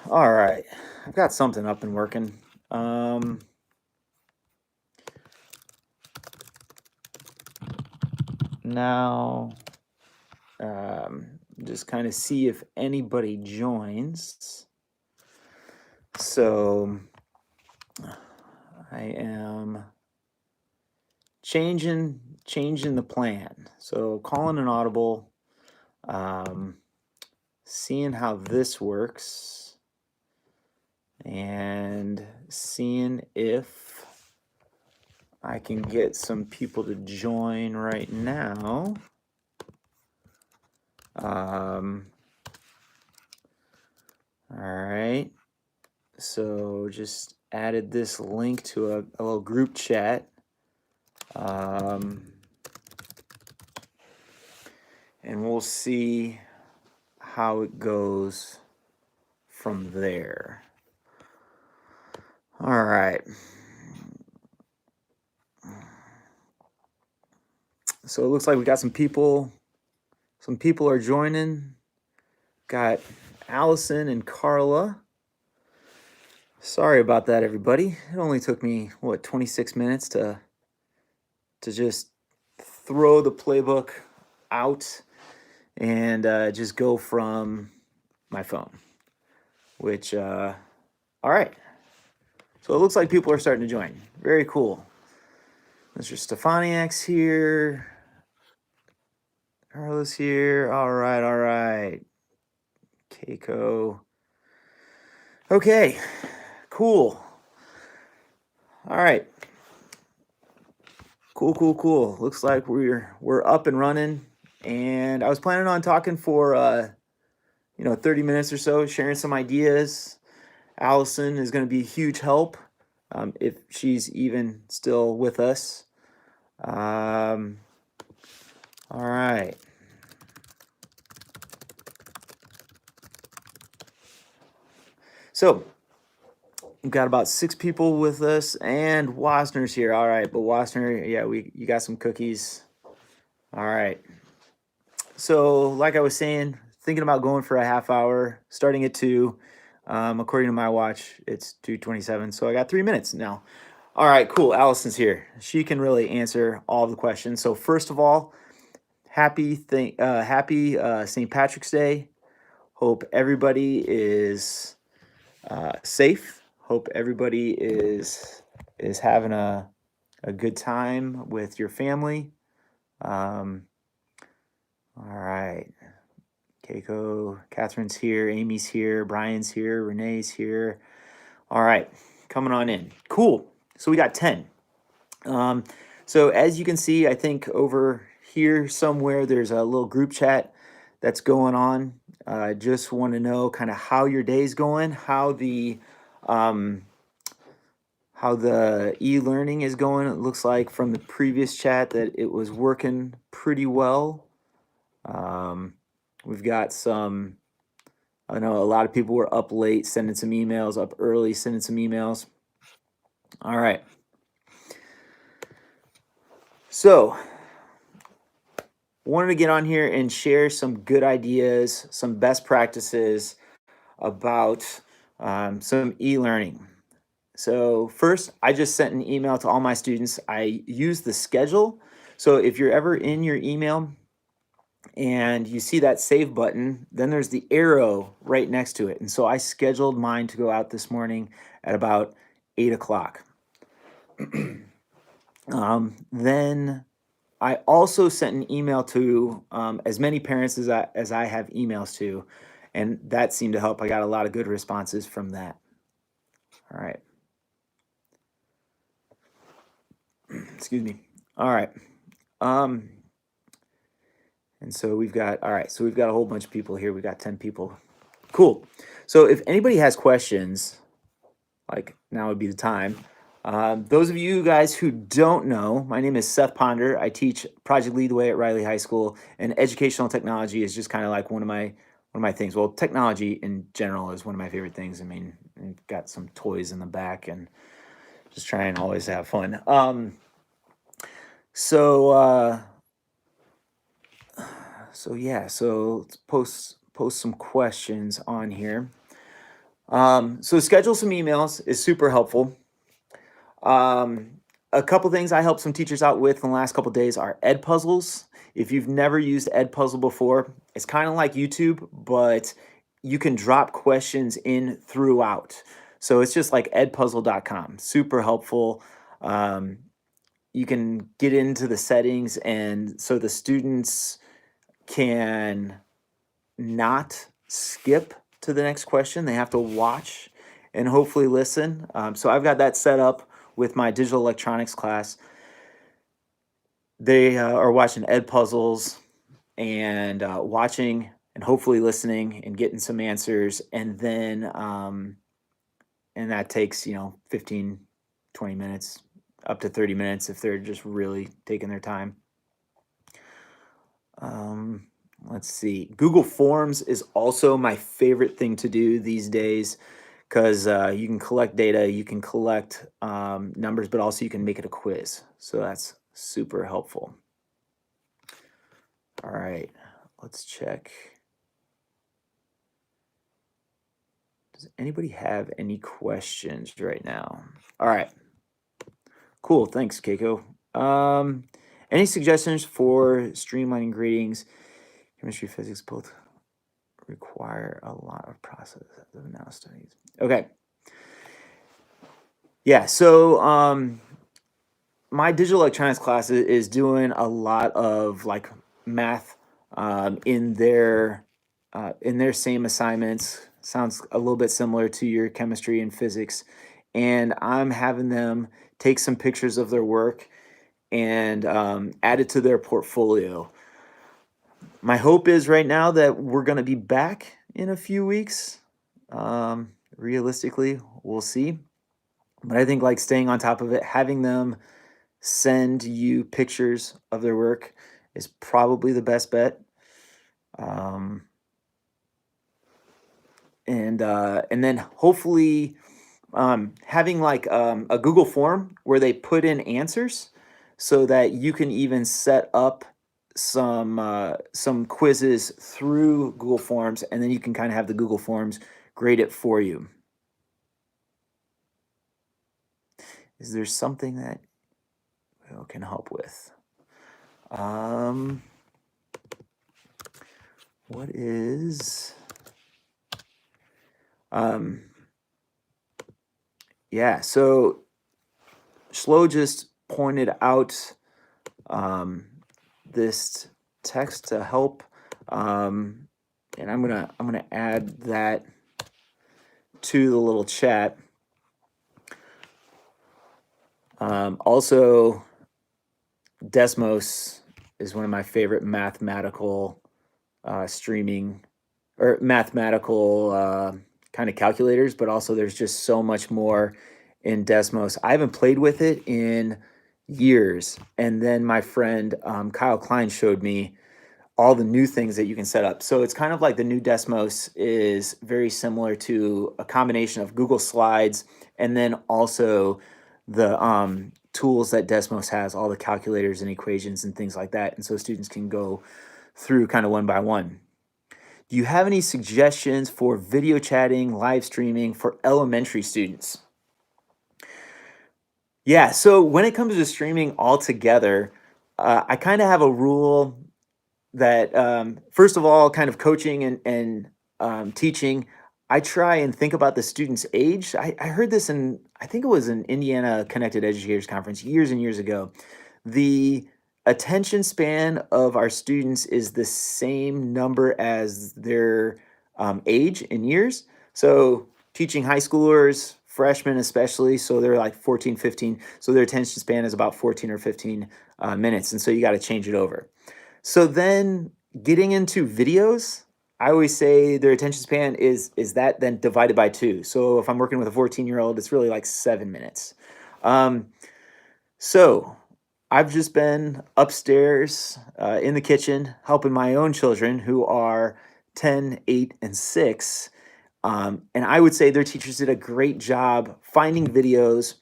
All right, I've got something up and working. Um, now, just kind of see if anybody joins. So I am changing the plan. So calling an audible, um, seeing how this works, and seeing if I can get some people to join right now. All right. So just added this link to a little group chat. And we'll see how it goes from there. All right. So it looks like we got some people. Some people are joining. Got Allison and Carla. Sorry about that, everybody. It only took me 26 minutes to just throw the playbook out and just go from my phone. Which, all right. So it looks like people are starting to join. Very cool. Mr. Stefaniak's here. Carlos here. All right. Keiko. Okay, cool. All right. Cool. Looks like we're up and running. And I was planning on talking for 30 minutes or so, sharing some ideas. Allison is going to be a huge help if she's even still with us. All right. So we've got about 6 people with us, and Wasner's here. All right, but Wasner, yeah, you got some cookies. All right. So, like I was saying, thinking about going for a half hour, starting at 2. According to my watch, it's 2:27, so I got 3 minutes now. All right, cool. Allison's here. She can really answer all of the questions. So, first of all, happy St. Patrick's Day. Hope everybody is safe. Hope everybody is having a good time with your family. All right. Keiko, Catherine's here, Amy's here, Brian's here, Renee's here. All right, coming on in. Cool. So we got 10. So as you can see, I think over here somewhere there's a little group chat that's going on. I just want to know kind of how your day's going, how the e-learning is going. It looks like from the previous chat that it was working pretty well. We've got some, I know a lot of people were up late sending some emails, up early sending some emails. All right. So, wanted to get on here and share some good ideas, some best practices about some e-learning. So first, I just sent an email to all my students. I use the schedule. So if you're ever in your email and you see that save button, then there's the arrow right next to it. And so I scheduled mine to go out this morning at about 8 o'clock. Then I also sent an email to as many parents as I have emails to, and that seemed to help. I got a lot of good responses from that. All right. Excuse me. All right. And so we've got, all right, so we've got a whole bunch of people here. We got 10 people. Cool. So if anybody has questions, like now would be the time. Those of you guys who don't know, my name is Seth Ponder. I teach Project Lead the Way at Riley High School, and educational technology is just kind of like one of my things. Well, technology in general is one of my favorite things. I mean, I've got some toys in the back and just try and always have fun. So yeah, so let's post some questions on here. So schedule some emails is super helpful. Um, a couple things I help some teachers out with in the last couple days are Ed Puzzles. If you've never used Ed Puzzle before, it's kind of like YouTube, but you can drop questions in throughout. So it's just like edpuzzle.com. Super helpful. Um, you can get into the settings, and so the students can not skip to the next question. They have to watch and hopefully listen. So I've got that set up with my digital electronics class. They are watching Ed Puzzles and watching and hopefully listening and getting some answers. And that takes, 15, 20 minutes, up to 30 minutes if they're just really taking their time. Let's see. Google Forms is also my favorite thing to do these days because you can collect data, you can collect numbers, but also you can make it a quiz. So that's super helpful. All right, let's check. Does anybody have any questions right now? All right, cool. Thanks, Keiko. Any suggestions for streamlining gradings? Chemistry, physics both require a lot of process of now studies. Okay. Yeah, so my digital electronics class is doing a lot of like math in their same assignments. Sounds a little bit similar to your chemistry and physics, and I'm having them take some pictures of their work and add it to their portfolio. My hope is right now that we're going to be back in a few weeks. Realistically, we'll see. But I think like staying on top of it, having them send you pictures of their work is probably the best bet. And then hopefully having like a Google form where they put in answers so that you can even set up some quizzes through Google Forms, and then you can kind of have the Google Forms grade it for you. Is there something that can help with? What is yeah, so Schlo just pointed out this text to help, and I'm gonna add that to the little chat. Also, Desmos is one of my favorite mathematical streaming or mathematical kind of calculators, but also there's just so much more in Desmos. I haven't played with it in years, and then my friend Kyle Klein showed me all the new things that you can set up. So it's kind of like the new Desmos is very similar to a combination of Google Slides and then also the tools that Desmos has, all the calculators and equations and things like that. And so students can go through kind of one by one. Do you have any suggestions for video chatting, live streaming for elementary students? Yeah, so when it comes to streaming altogether, I kind of have a rule that first of all, kind of coaching and teaching, I try and think about the student's age. I heard this in, I think it was an Indiana Connected Educators Conference years and years ago. The attention span of our students is the same number as their age in years. So teaching high schoolers, freshmen especially, so they're like 14, 15. So their attention span is about 14 or 15 minutes. And so you got to change it over. So then getting into videos, I always say their attention span is that then divided by 2. So if I'm working with a 14-year-old, it's really like 7 minutes. So I've just been upstairs in the kitchen helping my own children who are 10, 8, and 6. And I would say their teachers did a great job finding videos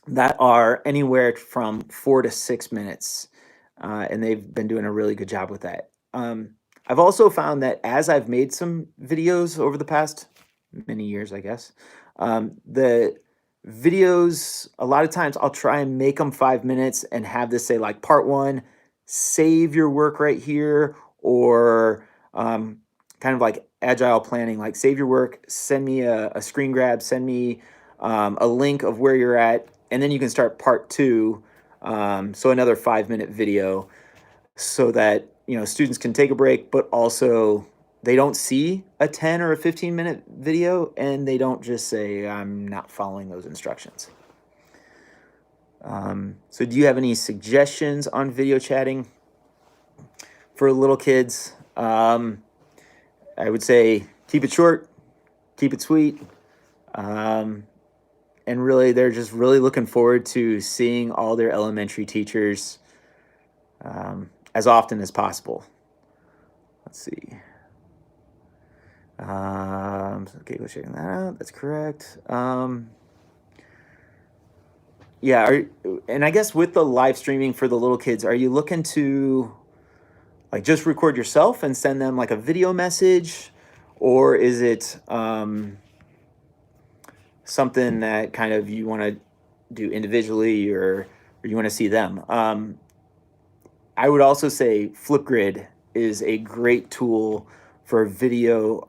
that are anywhere from 4 to 6 minutes. And they've been doing a really good job with that. I've also found that as I've made some videos over the past many years, I guess. The videos, a lot of times I'll try and make them 5 minutes and have this say like part one, save your work right here, or kind of like agile planning, like save your work, send me a screen grab, send me a link of where you're at, and then you can start part two. So another 5 minute video so that students can take a break, but also they don't see a 10 or a 15-minute video and they don't just say, I'm not following those instructions. So do you have any suggestions on video chatting for little kids? I would say keep it short, keep it sweet. And really, they're just really looking forward to seeing all their elementary teachers as often as possible. Let's see. Okay, go checking that out. That's correct. Yeah, and I guess with the live streaming for the little kids, are you looking to like just record yourself and send them like a video message, or is it something that kind of you want to do individually, or you want to see them? I would also say Flipgrid is a great tool for video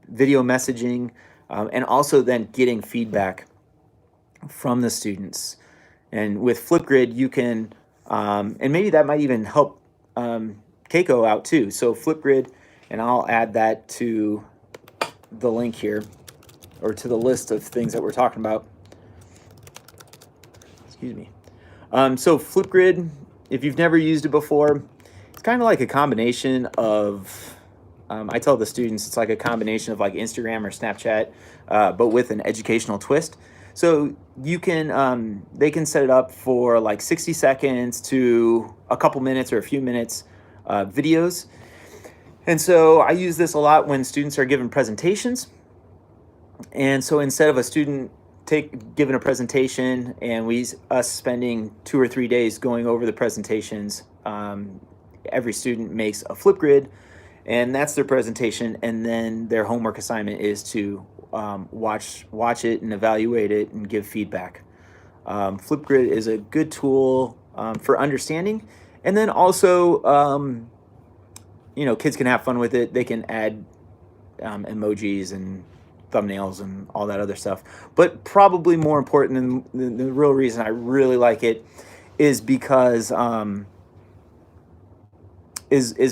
messaging, and also then getting feedback from the students. And with Flipgrid, you can, and maybe that might even help Keiko out too. So Flipgrid, and I'll add that to the link here, or to the list of things that we're talking about. Excuse me. So Flipgrid, if you've never used it before, it's kind of like a combination of, I tell the students it's like a combination of like Instagram or Snapchat, but with an educational twist. So you can, they can set it up for like 60 seconds to a couple minutes or a few minutes videos. And so I use this a lot when students are given presentations. And so instead of a student given a presentation and us spending 2 or 3 days going over the presentations, every student makes a Flipgrid, and that's their presentation, and then their homework assignment is to watch it and evaluate it and give feedback. Flipgrid is a good tool for understanding, and then also kids can have fun with it. They can add emojis and thumbnails and all that other stuff. But probably more important than the real reason I really like it is because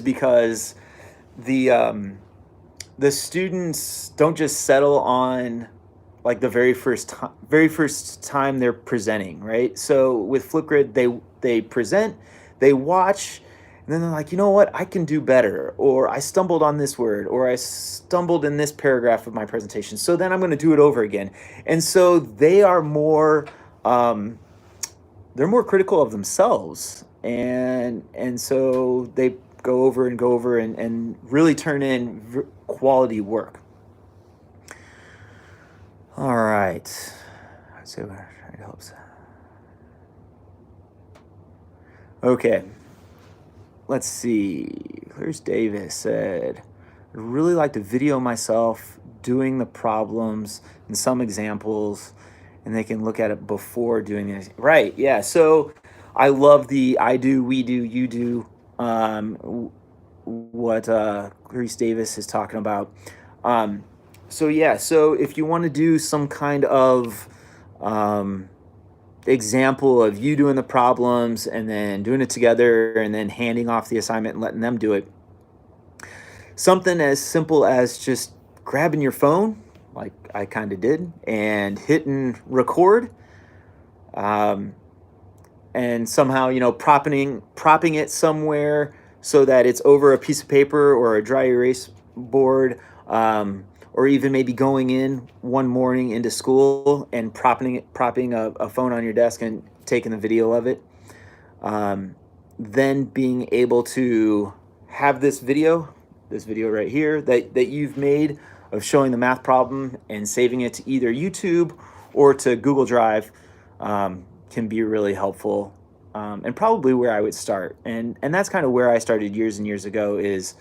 because the students don't just settle on like the very first time they're presenting, right? So with Flipgrid, they present, they watch, and then they're like, you know what, I can do better, or I stumbled on this word, or I stumbled in this paragraph of my presentation, so then I'm going to do it over again. And so they are more they're more critical of themselves, and so they go over and really turn in quality work. All right, I'd say we're trying to help. Okay, let's see. Clarice Davis said, I'd really like to video myself doing the problems and some examples, and they can look at it before doing it. Right, yeah. So I love the I do, we do, you do, what Clarice Davis is talking about. So yeah, so if you want to do some kind of example of you doing the problems and then doing it together and then handing off the assignment and letting them do it, something as simple as just grabbing your phone, like I kind of did, and hitting record, and somehow propping it somewhere so that it's over a piece of paper or a dry erase board, or even maybe going in one morning into school and propping a phone on your desk and taking the video of it. Then being able to have this video right here that you've made of showing the math problem and saving it to either YouTube or to Google Drive can be really helpful, and probably where I would start. And that's kind of where I started years and years ago, is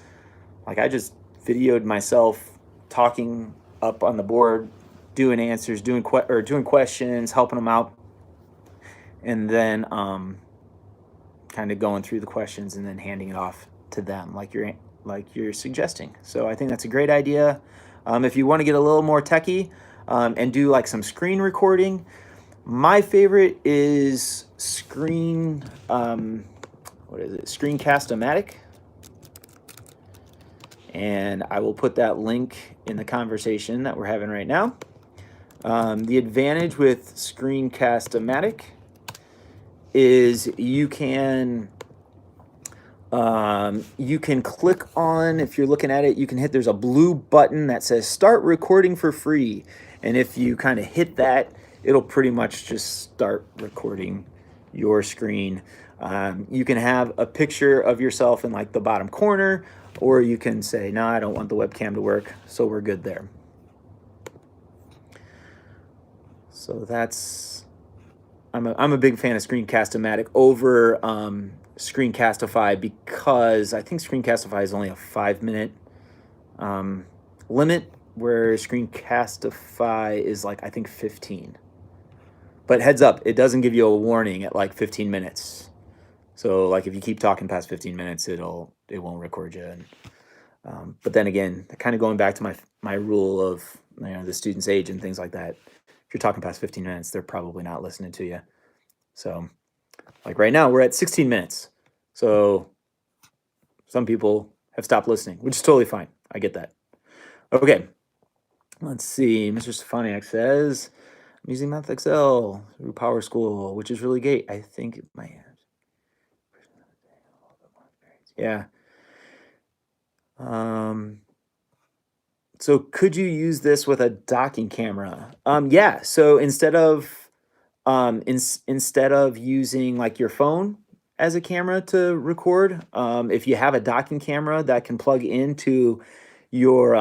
like I just videoed myself talking up on the board, doing answers, doing questions, helping them out, and then kind of going through the questions and then handing it off to them like you're suggesting. So I think that's a great idea. If you want to get a little more techie and do like some screen recording, my favorite is Screencast-O-Matic. And I will put that link in the conversation that we're having right now. The advantage with Screencast-O-Matic is you can click on, if you're looking at it, you can hit, there's a blue button that says start recording for free. And if you kind of hit that, it'll pretty much just start recording your screen. You can have a picture of yourself in like the bottom corner, or you can say, no, I don't want the webcam to work. So we're good there. So that's, I'm a big fan of Screencast-O-Matic over Screencastify, because I think Screencastify is only a 5-minute limit, where Screencastify is like, I think 15. But heads up, it doesn't give you a warning at like 15 minutes. So like if you keep talking past 15 minutes, it won't record you. And, but then again, kind of going back to my rule of, you know, the student's age and things like that. If you're talking past 15 minutes, they're probably not listening to you. So like right now, we're at 16 minutes. So some people have stopped listening, which is totally fine. I get that. Okay. Let's see. Mr. Stefaniak says, I'm using MathXL through Power School, which is really great. I think it might have. Yeah. So could you use this with a docking camera? Yeah. So instead of using like your phone as a camera to record, if you have a docking camera that can plug into your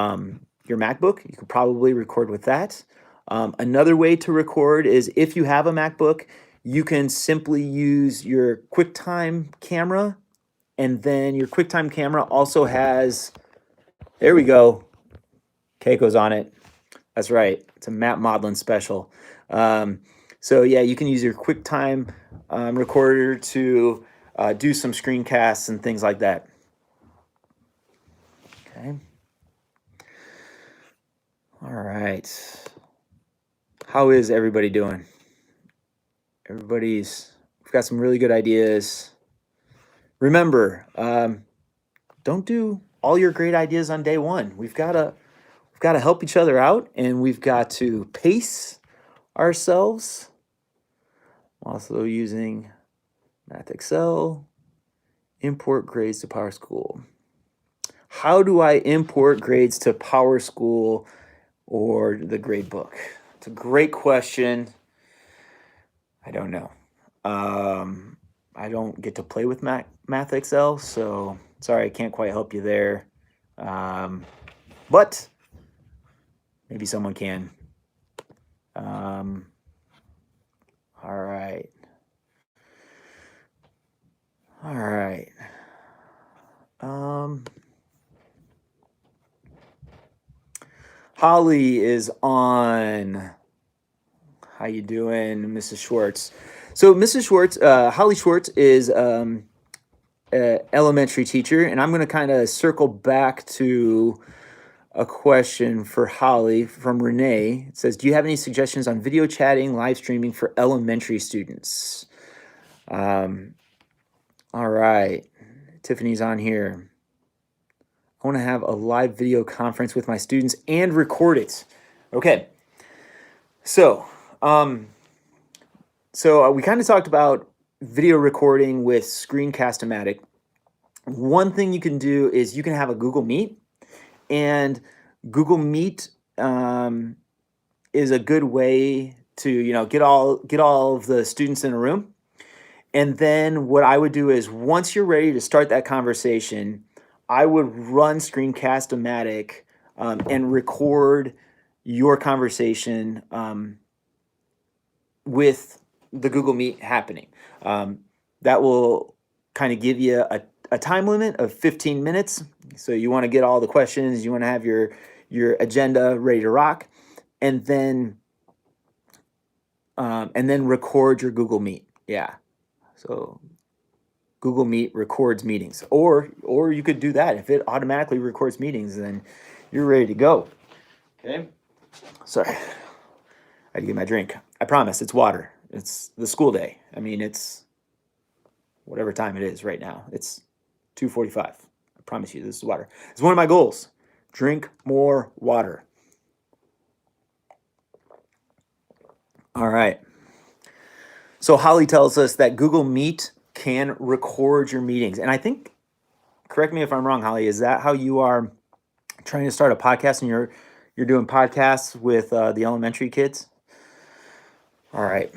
MacBook, you could probably record with that. Another way to record is, if you have a MacBook, you can simply use your QuickTime camera, and then your QuickTime camera also has, there we go, Keiko's on it. That's right, it's a Matt Maudlin special. So yeah, you can use your QuickTime recorder to do some screencasts and things like that. Okay. All right. How is everybody doing? We've got some really good ideas. Remember, don't do all your great ideas on day one. We've got to help each other out, and we've got to pace ourselves. I'm also using MathXL, import grades to Power School. How do I import grades to Power School or the grade book? It's a great question. I don't know. I don't get to play with MathXL, so sorry, I can't quite help you there. But maybe someone can. All right. All right. Holly is on. How you doing, Mrs. Schwartz? So Mrs. Schwartz, Holly Schwartz is an elementary teacher, and I'm going to kind of circle back to a question for Holly from Renee. It says, do you have any suggestions on video chatting, live streaming for elementary students? All right. Tiffany's on here. I want to have a live video conference with my students and record it. Okay. So we kind of talked about video recording with Screencast-O-Matic. One thing you can do is you can have a Google Meet, and Google Meet is a good way to, you know, get all of the students in a room. And then what I would do is, once you're ready to start that conversation, I would run Screencast-O-Matic and record your conversation with the Google Meet happening. That will kind of give you a time limit of 15 minutes. So you want to get all the questions, you want to have your your agenda ready to rock, and then record your Google Meet. Yeah. So Google Meet records meetings, or you could do that. If it automatically records meetings, then you're ready to go. Okay. Sorry, I had to get my drink. I promise, it's water. It's the school day. I mean, it's whatever time it is right now. It's 2:45. I promise you, this is water. It's one of my goals. Drink more water. All right. So Holly tells us that Google Meet can record your meetings. And I think, correct me if I'm wrong, Holly, is that how you are trying to start a podcast, and you're doing podcasts with the elementary kids? All right.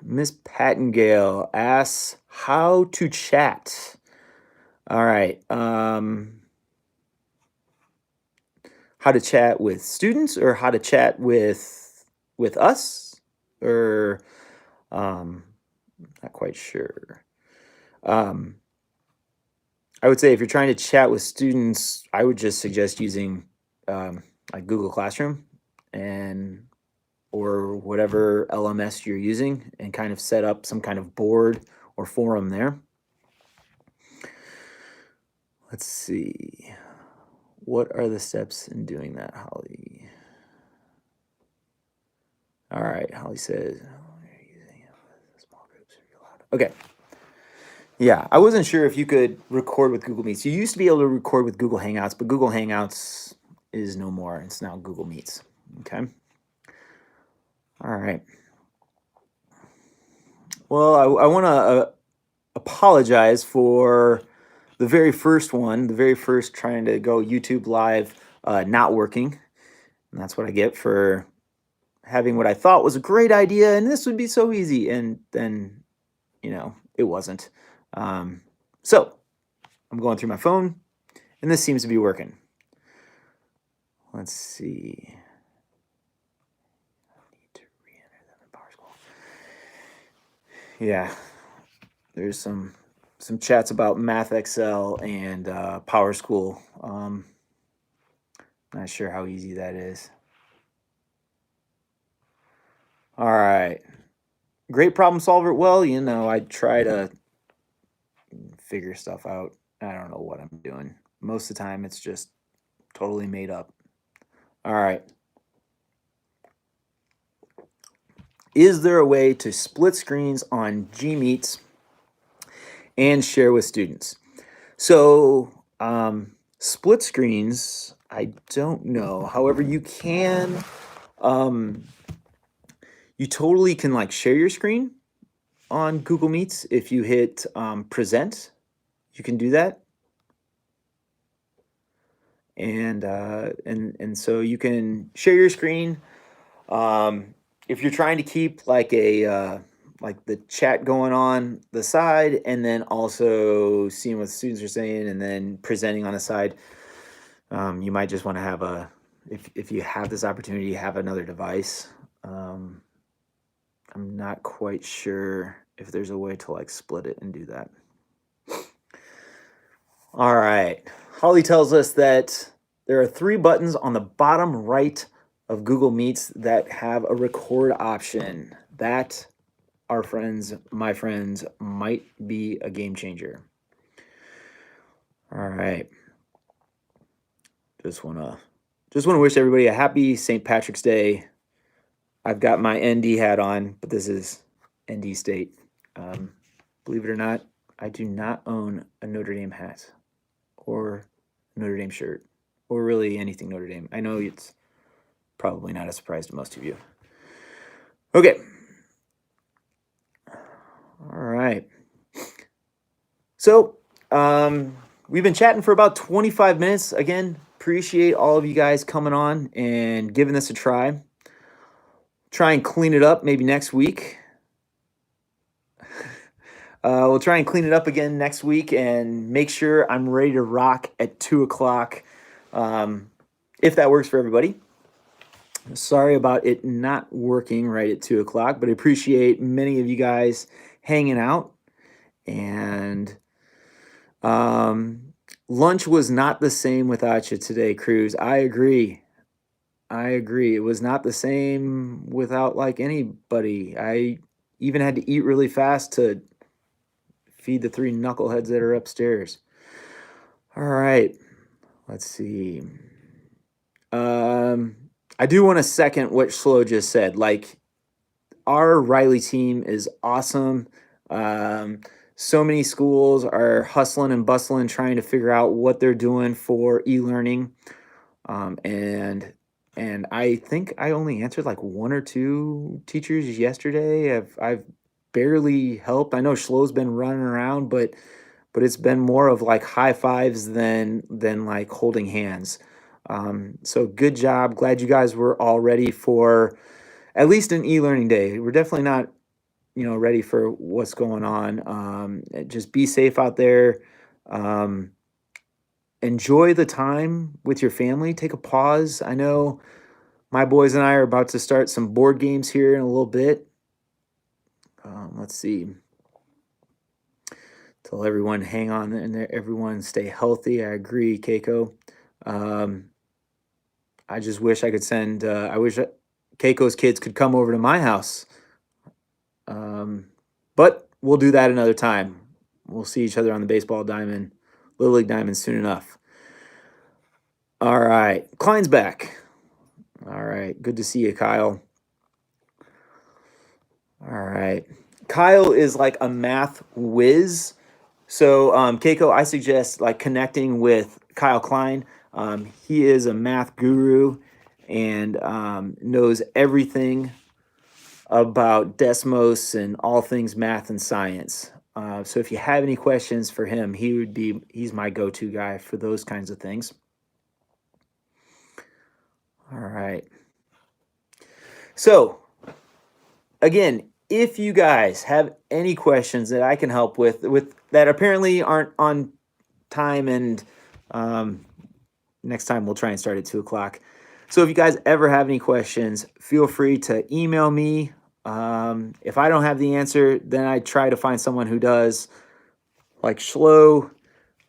Miss Pattengale asks how to chat. All right. How to chat with students, or how to chat with us, or not quite sure. I would say if you're trying to chat with students, I would just suggest using like Google Classroom or whatever LMS you're using, and kind of set up some kind of board or forum there. Let's see. What are the steps in doing that, Holly? All right, Holly says, small groups. Okay. Yeah, I wasn't sure if you could record with Google Meets. You used to be able to record with Google Hangouts, but Google Hangouts is no more. It's now Google Meets. Okay. All right. Well, I want to apologize for the very first trying to go YouTube Live not working. And that's what I get for having what I thought was a great idea, and this would be so easy, and then, it wasn't. So I'm going through my phone, and this seems to be working. Let's see. I need to re-enter them in PowerSchool. Yeah, there's some chats about Math Excel and PowerSchool. Not sure how easy that is. All right. Great problem solver. Well, I try to figure stuff out. I don't know what I'm doing. Most of the time, it's just totally made up. All right. Is there a way to split screens on Gmeets and share with students? So, split screens, I don't know. However, you can, you totally can share your screen on Google Meets. If you hit present, you can do that. And so you can share your screen. If you're trying to keep like the chat going on the side, and then also seeing what students are saying, and then presenting on the side, you might just want to have if you have this opportunity, have another device. I'm not quite sure if there's a way to split it and do that. All right. Holly tells us that there are 3 buttons on the bottom right of Google Meets that have a record option. That, my friends, might be a game changer. All right. Just wanna wish everybody a happy St. Patrick's Day. I've got my ND hat on, but this is ND State. Believe it or not, I do not own a Notre Dame hat or Notre Dame shirt, or really anything Notre Dame. I know it's probably not a surprise to most of you. Okay. All right. So, we've been chatting for about 25 minutes. Again, appreciate all of you guys coming on and giving this a try. Try and clean it up maybe next week. We'll try and clean it up again next week and make sure I'm ready to rock at 2 o'clock, if that works for everybody. Sorry about it not working right at 2 o'clock, but I appreciate many of you guys hanging out. And Lunch was not the same without you today, Cruz. I agree. I agree. It was not the same without like anybody. I even had to eat really fast to feed the three knuckleheads that are upstairs. All right. Let's see. Um, I do want to second what Schlo just said. Like, our Riley team is awesome. Um, so many schools are hustling and bustling trying to figure out what they're doing for e-learning. And I think I only answered like one or two teachers yesterday. I've barely helped. I know Schlo's been running around, but it's been more of like high fives than like holding hands. So good job. Glad you guys were all ready for at least an e-learning day. We're definitely not, ready for what's going on. Just be safe out there. Um, Enjoy the time with your family. Take a pause. I know my boys and I are about to start some board games here in a little bit. Let's see. Tell everyone hang on and everyone stay healthy. I agree, Keiko. Um, I just wish I could send. I wish Keiko's kids could come over to my house. But we'll do that another time. We'll see each other on the baseball diamond, Little League diamond soon enough. All right, Klein's back. All right, good to see you, Kyle. All right, Kyle is like a math whiz. So, Keiko, I suggest like connecting with Kyle Klein. He is a math guru and knows everything about Desmos and all things math and science. So if you have any questions for him, he's my go-to guy for those kinds of things. All right. So again, if you guys have any questions that I can help with that apparently aren't on time, and next time we'll try and start at 2:00. So if you guys ever have any questions, feel free to email me. If I don't have the answer, then I try to find someone who does, like Schlo,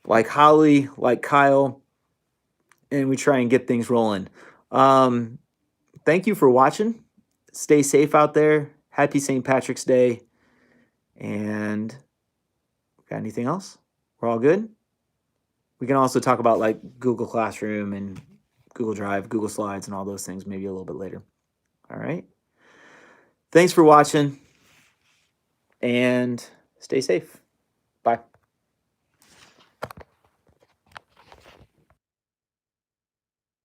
like Holly, like Kyle, and we try and get things rolling. Thank you for watching. Stay safe out there. Happy St. Patrick's Day. And got anything else? We're all good? We can also talk about like Google Classroom and Google Drive, Google Slides, and all those things maybe a little bit later. All right. Thanks for watching, and stay safe.